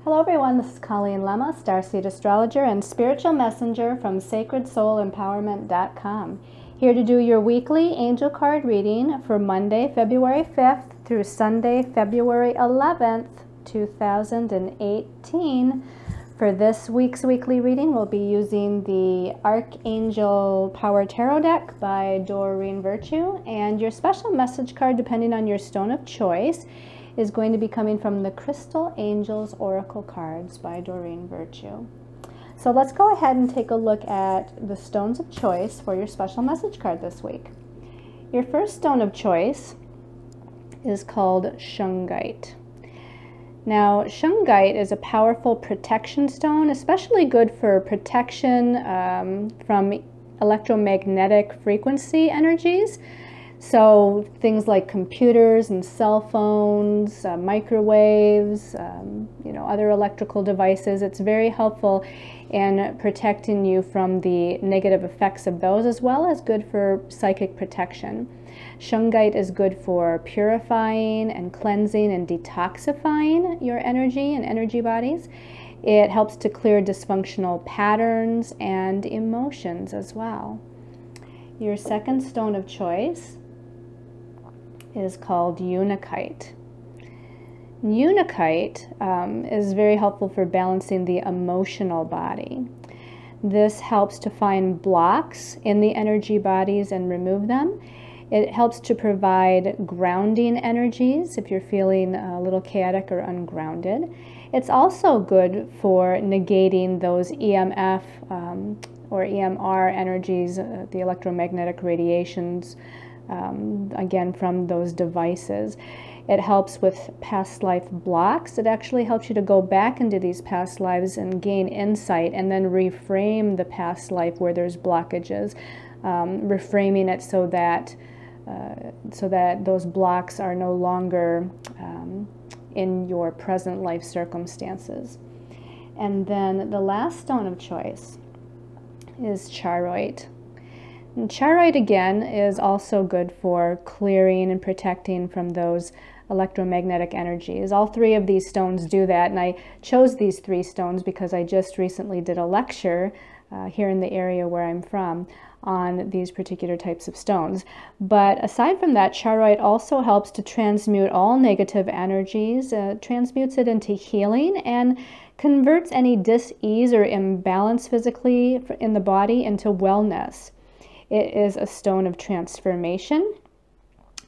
Hello everyone, this is Colleen Lemma, Starseed Astrologer and Spiritual Messenger from SacredSoulEmpowerment.com. Here to do your weekly angel card reading for Monday, February 5th through Sunday, February 11th, 2018. For this week's weekly reading, we'll be using the Archangel Power Tarot deck by Doreen Virtue, and your special message card, depending on your stone of choice, is going to be coming from the Crystal Angels Oracle cards by Doreen Virtue. So let's go ahead and take a look at the stones of choice for your special message card this week. Your first stone of choice is called Shungite. Now, Shungite is a powerful protection stone, especially good for protection from electromagnetic frequency energies. So things like computers and cell phones, microwaves, other electrical devices. It's very helpful in protecting you from the negative effects of those, as well as good for psychic protection. Shungite is good for purifying and cleansing and detoxifying your energy and energy bodies. It helps to clear dysfunctional patterns and emotions as well. Your second stone of choice is called Unakite. Unakite is very helpful for balancing the emotional body. This helps to find blocks in the energy bodies and remove them. It helps to provide grounding energies if you're feeling a little chaotic or ungrounded. It's also good for negating those EMF or EMR energies, the electromagnetic radiations, again from those devices. It helps with past life blocks. It actually helps you to go back into these past lives and gain insight and then reframe the past life where there's blockages, reframing it so that those blocks are no longer in your present life circumstances. And then the last stone of choice is Charoite. And Charoite, again, is also good for clearing and protecting from those electromagnetic energies. All three of these stones do that, and I chose these three stones because I just recently did a lecture here in the area where I'm from on these particular types of stones. But aside from that, Charoite also helps to transmute all negative energies, transmutes it into healing, and converts any dis-ease or imbalance physically in the body into wellness. It is a stone of transformation,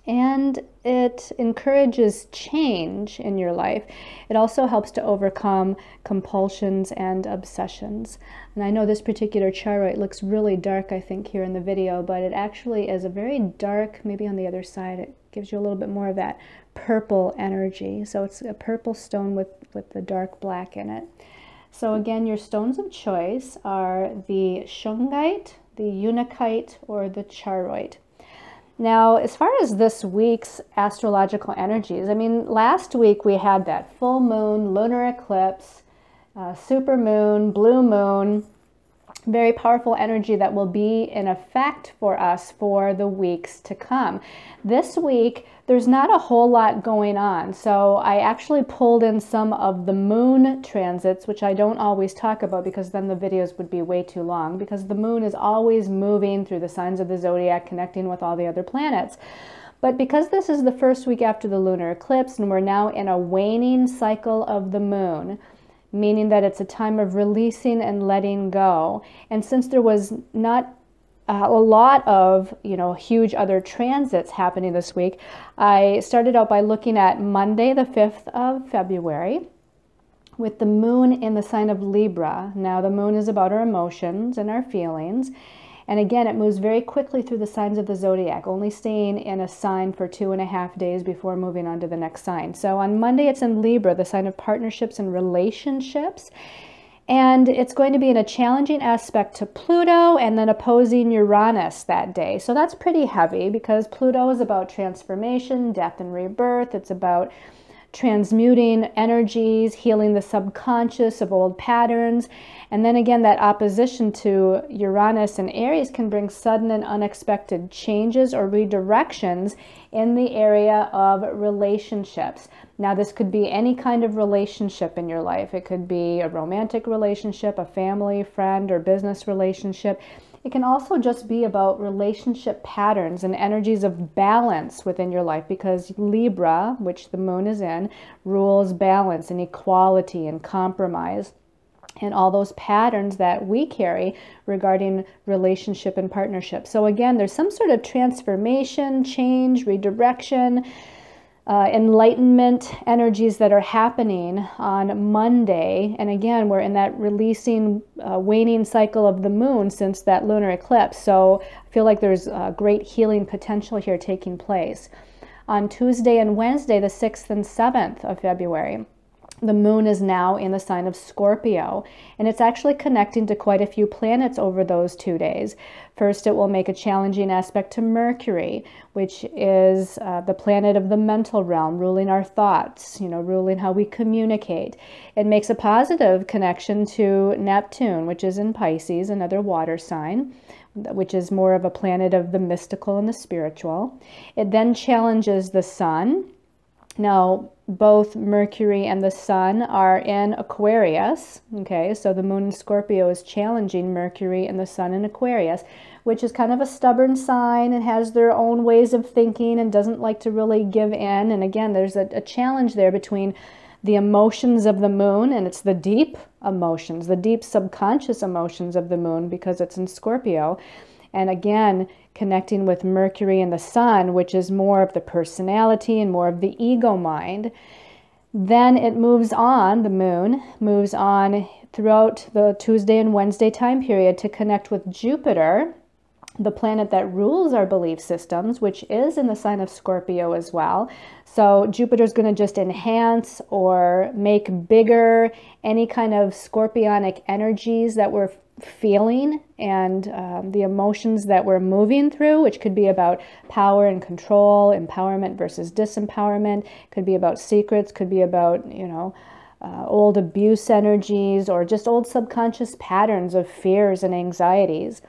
and it encourages change in your life. It also helps to overcome compulsions and obsessions. And I know this particular Charoite looks really dark, I think, here in the video, but it actually is a very dark, maybe on the other side, it gives you a little bit more of that purple energy. So it's a purple stone with the dark black in it. So again, your stones of choice are the Shungite, the Unakite, or the Charoite. Now, as far as this week's astrological energies, I mean, last week we had that full moon, lunar eclipse, super moon, blue moon, very powerful energy that will be in effect for us for the weeks to come. This week, there's not a whole lot going on, so I actually pulled in some of the moon transits, which I don't always talk about because then the videos would be way too long, because the moon is always moving through the signs of the zodiac, connecting with all the other planets. But because this is the first week after the lunar eclipse, and we're now in a waning cycle of the moon, meaning that it's a time of releasing and letting go. And since there was not a lot of, huge other transits happening this week, I started out by looking at Monday, the 5th of February, with the moon in the sign of Libra. Now, the moon is about our emotions and our feelings. And again, it moves very quickly through the signs of the zodiac, only staying in a sign for 2.5 days before moving on to the next sign. So on Monday, it's in Libra, the sign of partnerships and relationships. And it's going to be in a challenging aspect to Pluto and then opposing Uranus that day. So that's pretty heavy because Pluto is about transformation, death and rebirth. It's about transmuting energies, healing the subconscious of old patterns. And then again, that opposition to Uranus and Aries can bring sudden and unexpected changes or redirections in the area of relationships. Now, this could be any kind of relationship in your life. It could be a romantic relationship, a family, friend, or business relationship. It can also just be about relationship patterns and energies of balance within your life, because Libra, which the moon is in, rules balance and equality and compromise, and all those patterns that we carry regarding relationship and partnership. So again, there's some sort of transformation, change, redirection, enlightenment energies that are happening on Monday. And again, we're in that releasing, waning cycle of the moon since that lunar eclipse. So I feel like there's great healing potential here taking place. On Tuesday and Wednesday, the 6th and 7th of February, the moon is now in the sign of Scorpio, and it's actually connecting to quite a few planets over those 2 days. First, it will make a challenging aspect to Mercury, which is the planet of the mental realm, ruling our thoughts, ruling how we communicate. It makes a positive connection to Neptune, which is in Pisces, another water sign, which is more of a planet of the mystical and the spiritual. It then challenges the sun. Now, both Mercury and the sun are in Aquarius, okay? So the moon in Scorpio is challenging Mercury and the sun in Aquarius, which is kind of a stubborn sign and has their own ways of thinking and doesn't like to really give in. And again, there's a challenge there between the emotions of the moon, and it's the deep emotions, the deep subconscious emotions of the moon, because it's in Scorpio. And again, connecting with Mercury and the sun, which is more of the personality and more of the ego mind. Then it moves on, the moon moves on throughout the Tuesday and Wednesday time period to connect with Jupiter, the planet that rules our belief systems, which is in the sign of Scorpio as well. So Jupiter's going to just enhance or make bigger any kind of scorpionic energies that we're feeling and the emotions that we're moving through, which could be about power and control, empowerment versus disempowerment, could be about secrets, could be about, old abuse energies, or just old subconscious patterns of fears and anxieties.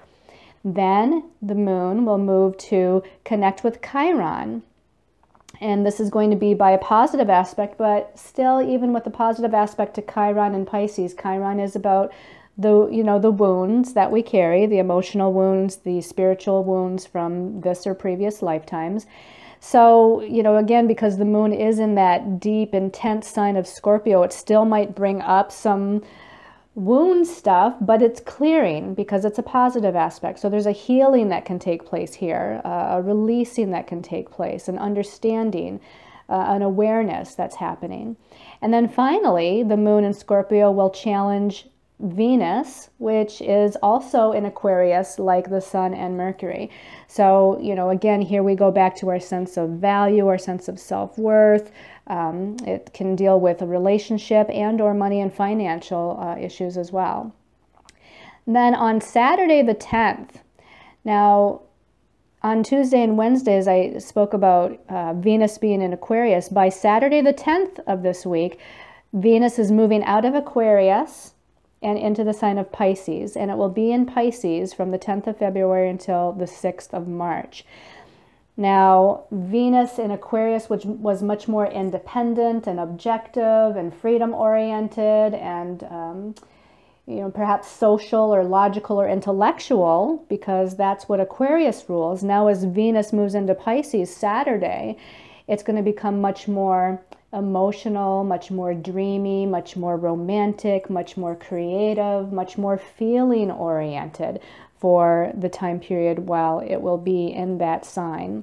Then the moon will move to connect with Chiron. And this is going to be by a positive aspect, but still, even with the positive aspect to Chiron and Pisces, Chiron is about the wounds that we carry, the emotional wounds, the spiritual wounds from this or previous lifetimes. So, again, because the moon is in that deep, intense sign of Scorpio, it still might bring up some wound stuff, but it's clearing because it's a positive aspect. So there's a healing that can take place here, a releasing that can take place, an understanding, an awareness that's happening. And then finally, the moon in Scorpio will challenge Venus, which is also in Aquarius, like the sun and Mercury. So, again, here we go back to our sense of value, our sense of self-worth. It can deal with a relationship and or money and financial issues as well. Then on Saturday the 10th, now on Tuesday and Wednesdays, I spoke about Venus being in Aquarius. By Saturday the 10th of this week, Venus is moving out of Aquarius and into the sign of Pisces, and it will be in Pisces from the 10th of February until the 6th of March. Now, Venus in Aquarius, which was much more independent and objective and freedom-oriented and, perhaps social or logical or intellectual, because that's what Aquarius rules. Now, as Venus moves into Pisces Saturday, it's going to become much more emotional, much more dreamy, much more romantic, much more creative, much more feeling oriented for the time period while it will be in that sign.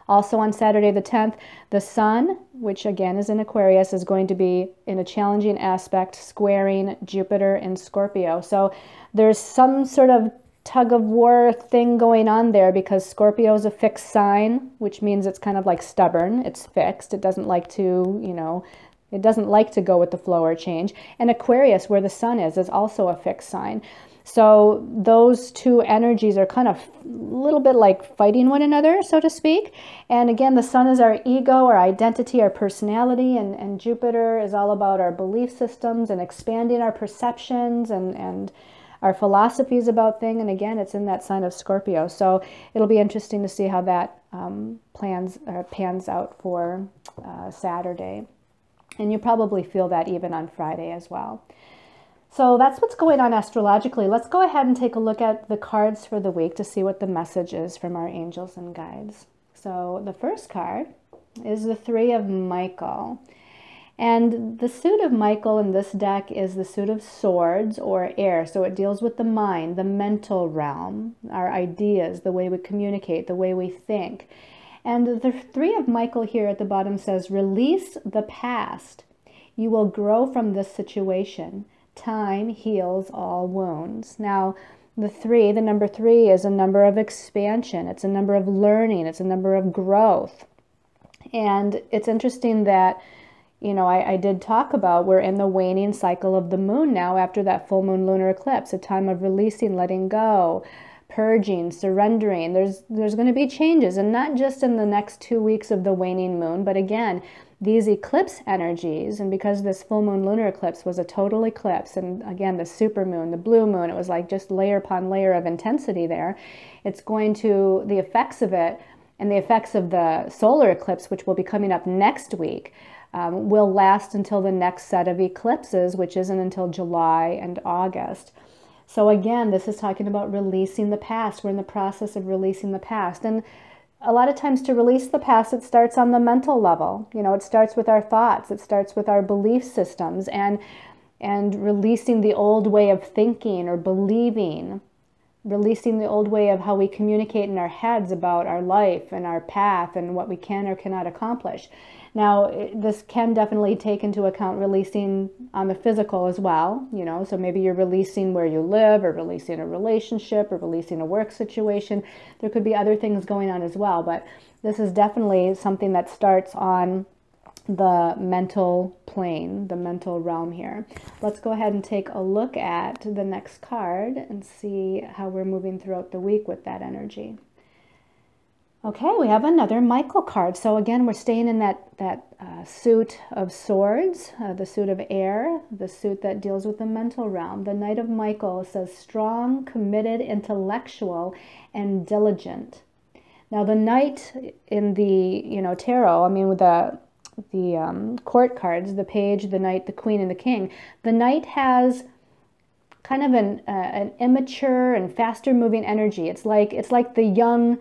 Also on Saturday the 10th, the sun, which again is in Aquarius, is going to be in a challenging aspect, squaring Jupiter in Scorpio. So there's some sort of tug of war thing going on there, because Scorpio is a fixed sign, which means it's kind of like stubborn. It's fixed. It doesn't like to, it doesn't like to go with the flow or change. And Aquarius, where the sun is also a fixed sign. So those two energies are kind of a little bit like fighting one another, so to speak. And again, the sun is our ego, our identity, our personality, and Jupiter is all about our belief systems and expanding our perceptions and our philosophies about things. And again, it's in that sign of Scorpio. So it'll be interesting to see how that pans out for Saturday. And you probably feel that even on Friday as well. So that's what's going on astrologically. Let's go ahead and take a look at the cards for the week to see what the message is from our angels and guides. So the first card is the Three of Michael. And the suit of Michael in this deck is the suit of swords, or air. So it deals with the mind, the mental realm, our ideas, the way we communicate, the way we think. And the Three of Michael here at the bottom says, release the past. You will grow from this situation. Time heals all wounds. Now, the number three is a number of expansion. It's a number of learning. It's a number of growth. And it's interesting that, you know, I did talk about we're in the waning cycle of the moon now after that full moon lunar eclipse, a time of releasing, letting go, purging, surrendering. There's going to be changes, and not just in the next 2 weeks of the waning moon, but again, these eclipse energies, and because this full moon lunar eclipse was a total eclipse, and again, the super moon, the blue moon, it was like just layer upon layer of intensity there. It's going to, the effects of it and the effects of the solar eclipse, which will be coming up next week, will last until the next set of eclipses, which isn't until July and August. So again, this is talking about releasing the past. We're in the process of releasing the past. And a lot of times to release the past, it starts on the mental level. You know, it starts with our thoughts. It starts with our belief systems and releasing the old way of thinking or believing, releasing the old way of how we communicate in our heads about our life and our path and what we can or cannot accomplish. Now, this can definitely take into account releasing on the physical as well, you know, so maybe you're releasing where you live, or releasing a relationship, or releasing a work situation. There could be other things going on as well, but this is definitely something that starts on the mental plane, the mental realm here. Let's go ahead and take a look at the next card and see how we're moving throughout the week with that energy. Okay, we have another Michael card. So again, we're staying in that suit of swords, the suit of air, the suit that deals with the mental realm. The Knight of Michael says strong, committed, intellectual, and diligent. Now the Knight in the, you know, tarot, I mean with the court cards, the Page, the Knight, the Queen, and the King. The Knight has kind of an immature and faster moving energy. It's like the young,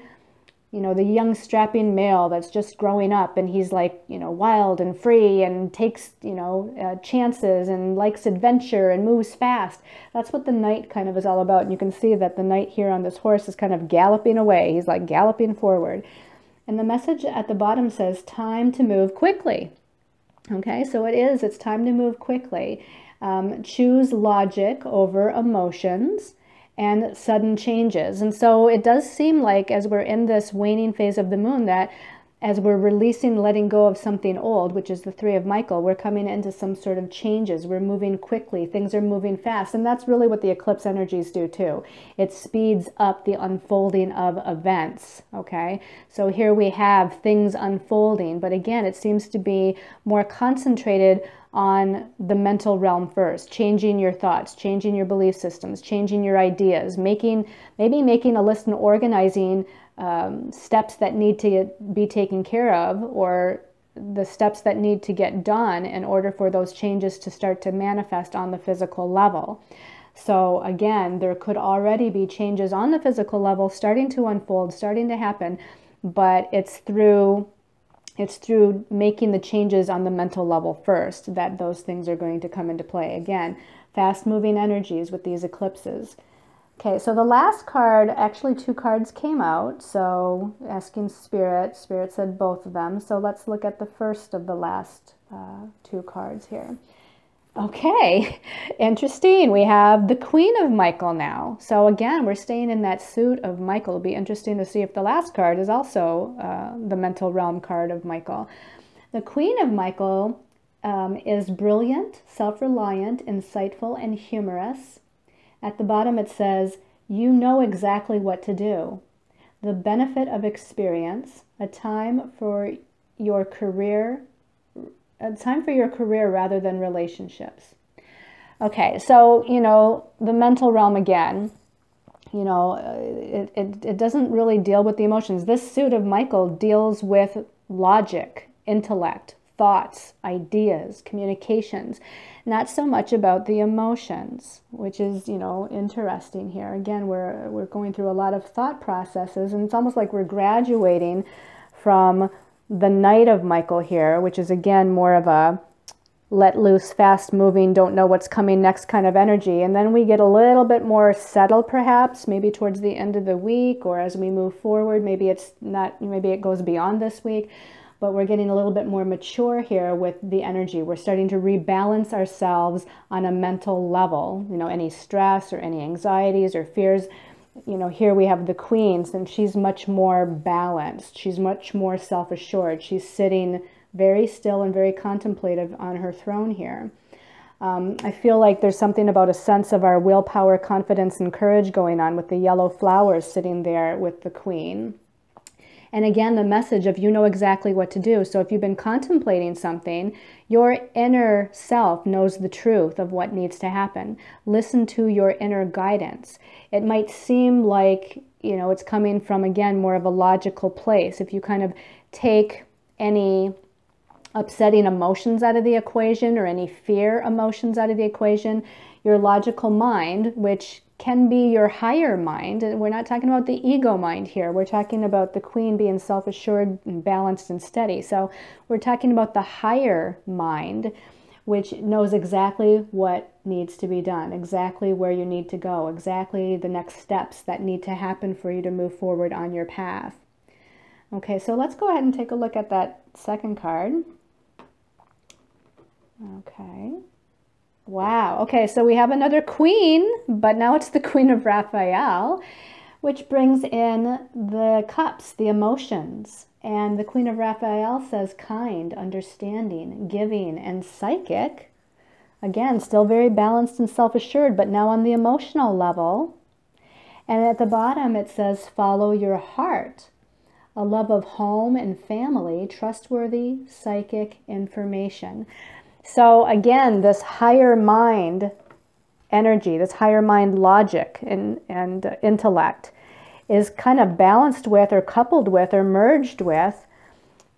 you know, the young strapping male that's just growing up, and he's like, you know, wild and free and takes, you know, chances and likes adventure and moves fast. That's what the Knight kind of is all about. And you can see that the Knight here on this horse is kind of galloping away. He's like galloping forward. And the message at the bottom says, time to move quickly. Okay, so it's time to move quickly. Choose logic over emotions and sudden changes. And so it does seem like, as we're in this waning phase of the moon, that as we're releasing, letting go of something old, which is the Three of Michael, we're coming into some sort of changes. We're moving quickly. Things are moving fast. And that's really what the eclipse energies do too. It speeds up the unfolding of events. Okay. So here we have things unfolding, but again, it seems to be more concentrated on the mental realm first, changing your thoughts, changing your belief systems, changing your ideas, maybe making a list and organizing steps that need to be taken care of, or the steps that need to get done in order for those changes to start to manifest on the physical level. So again, there could already be changes on the physical level starting to unfold, starting to happen, but it's through making the changes on the mental level first that those things are going to come into play. Again, fast-moving energies with these eclipses. Okay, so the last card, actually 2 cards came out, so asking Spirit said both of them. So let's look at the first of the last 2 cards here. Okay, interesting. We have the Queen of Michael now. So again, we're staying in that suit of Michael. It'll be interesting to see if the last card is also the mental realm card of Michael. The Queen of Michael is brilliant, self-reliant, insightful, and humorous. At the bottom it says, you know exactly what to do. The benefit of experience, a time for your career rather than relationships. Okay, so, you know, the mental realm again, you know, it doesn't really deal with the emotions. This suit of Michael deals with logic, intellect, thoughts, ideas, communications, not so much about the emotions, which is, you know, interesting here. Again, we're going through a lot of thought processes, and it's almost like we're graduating from the Knight of Michael here, which is again more of a let loose, fast moving, don't know what's coming next kind of energy. And then we get a little bit more settled perhaps, maybe towards the end of the week or as we move forward. Maybe it's not, maybe it goes beyond this week, but we're getting a little bit more mature here with the energy. We're starting to rebalance ourselves on a mental level. You know, any stress or any anxieties or fears. You know, here we have the Queen, and she's much more balanced. She's much more self-assured. She's sitting very still and very contemplative on her throne here. I feel like there's something about a sense of our willpower, confidence, and courage going on with the yellow flowers sitting there with the Queen. And again, the message of you know exactly what to do. So if you've been contemplating something, your inner self knows the truth of what needs to happen. Listen to your inner guidance. It might seem like, you know, it's coming from, again, more of a logical place. If you kind of take any upsetting emotions out of the equation or any fear emotions out of the equation, your logical mind, which can be your higher mind, and we're not talking about the ego mind here, we're talking about the Queen being self-assured and balanced and steady. So we're talking about the higher mind, which knows exactly what needs to be done, exactly where you need to go, exactly the next steps that need to happen for you to move forward on your path. Okay, so let's go ahead and take a look at that second card. Okay. Wow. Okay, so we have another Queen, but now it's the Queen of Raphael, which brings in the cups, the emotions. And the Queen of Raphael says kind, understanding, giving, and psychic. Again, still very balanced and self-assured, but now on the emotional level. And at the bottom it says follow your heart. A love of home and family, trustworthy psychic information. So again, this higher mind energy, this higher mind logic and intellect is kind of balanced with or coupled with or merged with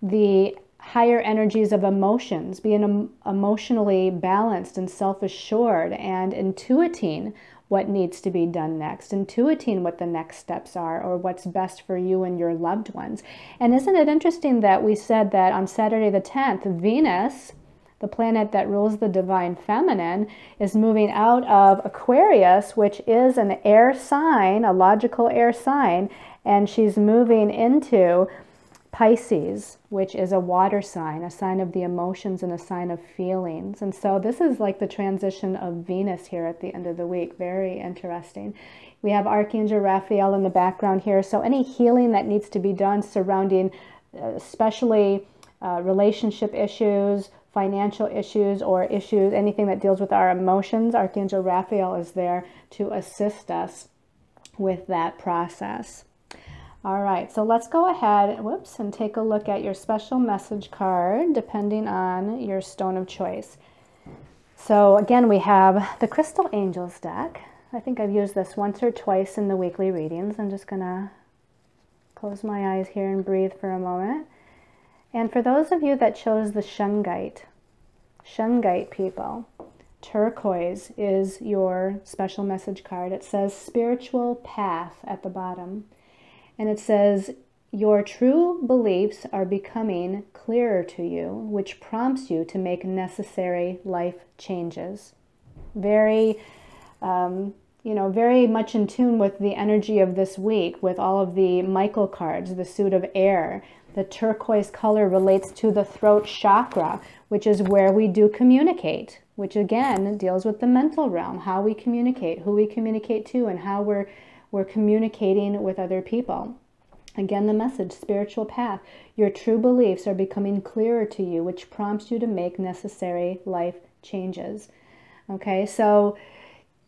the higher energies of emotions, being emotionally balanced and self-assured and intuiting what needs to be done next, intuiting what the next steps are or what's best for you and your loved ones. And isn't it interesting that we said that on Saturday the 10th, Venus, the planet that rules the divine feminine, is moving out of Aquarius, which is an air sign, a logical air sign, and she's moving into Pisces, which is a water sign, a sign of the emotions and a sign of feelings. And so this is like the transition of Venus here at the end of the week. Very interesting. We have Archangel Raphael in the background here. So any healing that needs to be done surrounding especially relationship issues, financial issues, or issues, anything that deals with our emotions, Archangel Raphael is there to assist us with that process. All right, so let's go ahead, and take a look at your special message card, depending on your stone of choice. So again, we have the Crystal Angels deck. I think I've used this once or twice in the weekly readings. I'm just gonna close my eyes here and breathe for a moment. And for those of you that chose the Shungite people, turquoise is your special message card. It says spiritual path at the bottom. And it says, your true beliefs are becoming clearer to you, which prompts you to make necessary life changes. Very, very much in tune with the energy of this week, with all of the Michael cards, the suit of air. The turquoise color relates to the throat chakra, which is where we do communicate, which again deals with the mental realm, how we communicate, who we communicate to, and how we're communicating with other people. Again, the message, spiritual path. Your true beliefs are becoming clearer to you, which prompts you to make necessary life changes. Okay, so,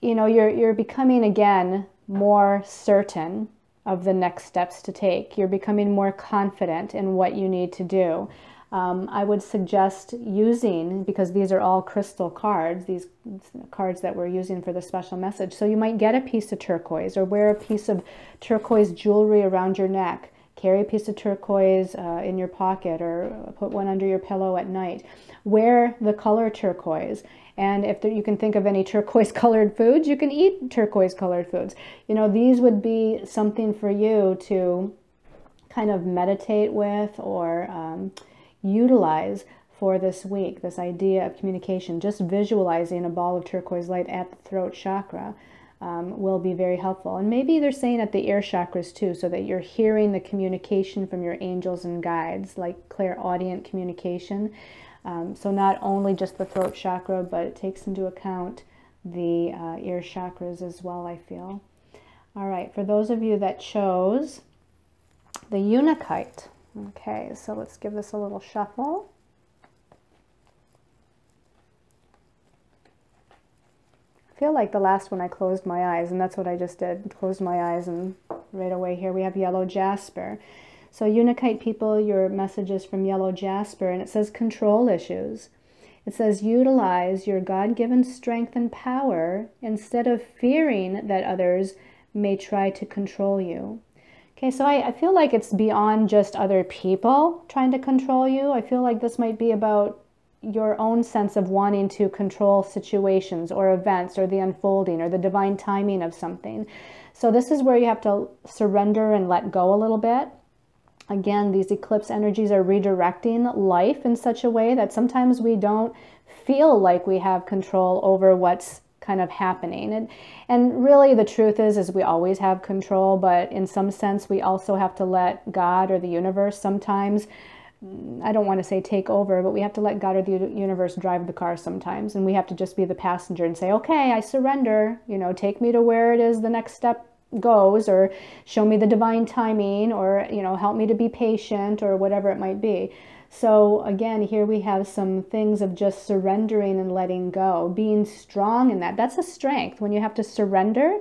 you're becoming, again, more certain of the next steps to take. You're becoming more confident in what you need to do. I would suggest using, because these are all crystal cards, these cards that we're using for the special message. So you might get a piece of turquoise or wear a piece of turquoise jewelry around your neck. Carry a piece of turquoise in your pocket or put one under your pillow at night. Wear the color turquoise. And if you can think of any turquoise colored foods, you can eat turquoise colored foods. You know, these would be something for you to kind of meditate with or utilize for this week, this idea of communication. Just visualizing a ball of turquoise light at the throat chakra will be very helpful. And maybe they're saying at the ear chakras too, so that you're hearing the communication from your angels and guides, like clairaudient communication. So not only just the throat chakra, but it takes into account the ear chakras as well, I feel. All right, for those of you that chose the Unakite, okay, so let's give this a little shuffle. I feel like the last one I closed my eyes, and that's what I just did. Closed my eyes, and right away here we have yellow jasper. So Unakite people, your message is from yellow jasper, and it says control issues. It says utilize your God-given strength and power instead of fearing that others may try to control you. Okay, so I feel like it's beyond just other people trying to control you. I feel like this might be about your own sense of wanting to control situations or events or the unfolding or the divine timing of something. So this is where you have to surrender and let go a little bit. Again, these eclipse energies are redirecting life in such a way that sometimes we don't feel like we have control over what's kind of happening. And really the truth is we always have control, but in some sense we also have to let God or the universe sometimes, I don't want to say take over, but we have to let God or the universe drive the car sometimes. And we have to just be the passenger and say, okay, I surrender, you know, take me to where it is the next step goes, or show me the divine timing, or, you know, help me to be patient, or whatever it might be. So again, here we have some things of just surrendering and letting go, being strong in that. That's a strength. When you have to surrender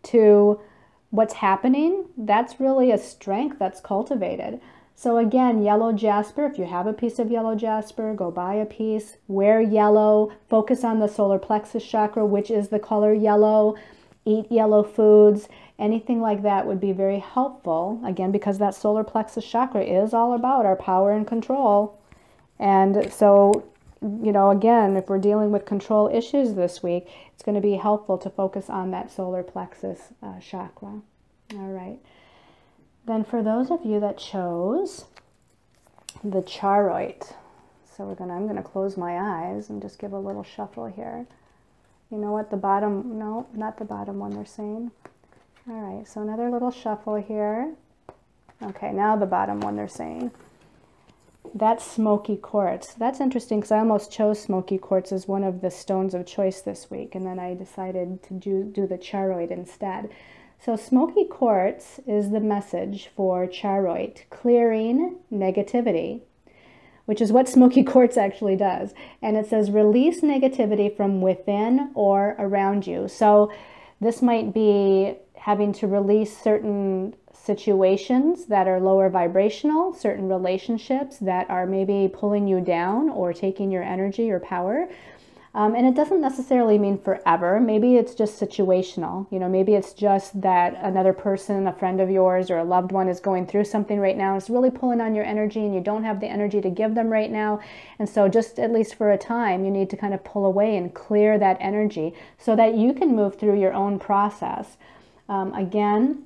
to what's happening, that's really a strength that's cultivated. So again, yellow jasper, if you have a piece of yellow jasper, go buy a piece, wear yellow, focus on the solar plexus chakra, which is the color yellow, eat yellow foods. Anything like that would be very helpful, again, because that solar plexus chakra is all about our power and control. And so, you know, again, if we're dealing with control issues this week, it's going to be helpful to focus on that solar plexus chakra. All right. Then for those of you that chose the charoite, so I'm going to close my eyes and just give a little shuffle here. You know what, the bottom, no, not the bottom one they're saying. All right, so another little shuffle here. Okay, now the bottom one they're saying. That's smoky quartz. That's interesting because I almost chose smoky quartz as one of the stones of choice this week, and then I decided to do the charoite instead. So smoky quartz is the message for charoite, clearing negativity, which is what smoky quartz actually does. And it says release negativity from within or around you. So this might be having to release certain situations that are lower vibrational, certain relationships that are maybe pulling you down or taking your energy or power. And it doesn't necessarily mean forever. Maybe it's just situational. You know, maybe it's just that another person, a friend of yours or a loved one is going through something right now. It's really pulling on your energy and you don't have the energy to give them right now. And so just at least for a time, you need to kind of pull away and clear that energy so that you can move through your own process. Again,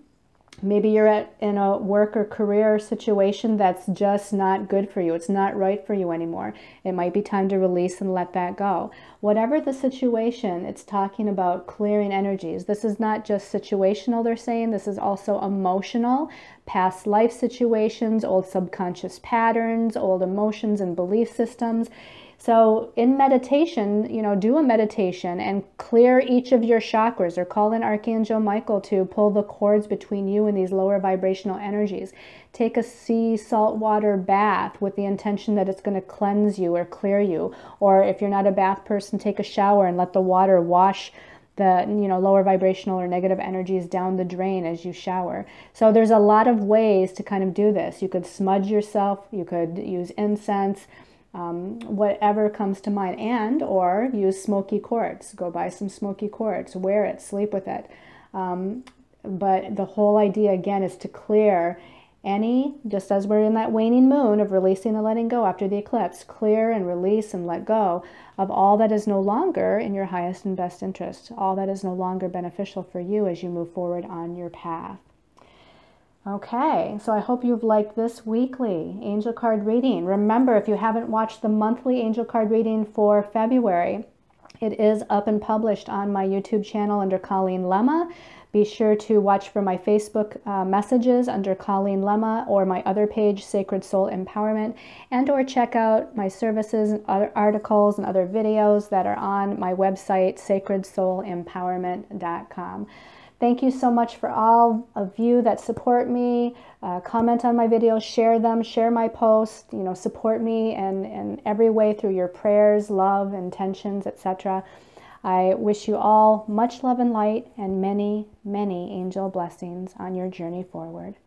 maybe you're in a work or career situation that's just not good for you. It's not right for you anymore. It might be time to release and let that go. Whatever the situation, it's talking about clearing energies. This is not just situational, they're saying. This is also emotional, past life situations, old subconscious patterns, old emotions and belief systems. So in meditation, you know, do a meditation and clear each of your chakras, or call in Archangel Michael to pull the cords between you and these lower vibrational energies. Take a sea salt water bath with the intention that it's going to cleanse you or clear you. Or if you're not a bath person, take a shower and let the water wash the lower vibrational or negative energies down the drain as you shower. So there's a lot of ways to kind of do this. You could smudge yourself, you could use incense, whatever comes to mind, and or use smoky quartz. Go buy some smoky quartz, wear it, sleep with it. But the whole idea again is to clear any, just as we're in that waning moon of releasing and letting go after the eclipse, clear and release and let go of all that is no longer in your highest and best interest, all that is no longer beneficial for you as you move forward on your path. Okay, so I hope you've liked this weekly angel card reading. Remember, if you haven't watched the monthly angel card reading for February, it is up and published on my YouTube channel under Colleen Lemma. Be sure to watch for my Facebook messages under Colleen Lemma, or my other page, Sacred Soul Empowerment, and or check out my services and other articles and other videos that are on my website, sacredsoulempowerment.com. Thank you so much for all of you that support me. Comment on my videos, share them, share my posts, support me in every way through your prayers, love, intentions, etc. I wish you all much love and light and many, many angel blessings on your journey forward.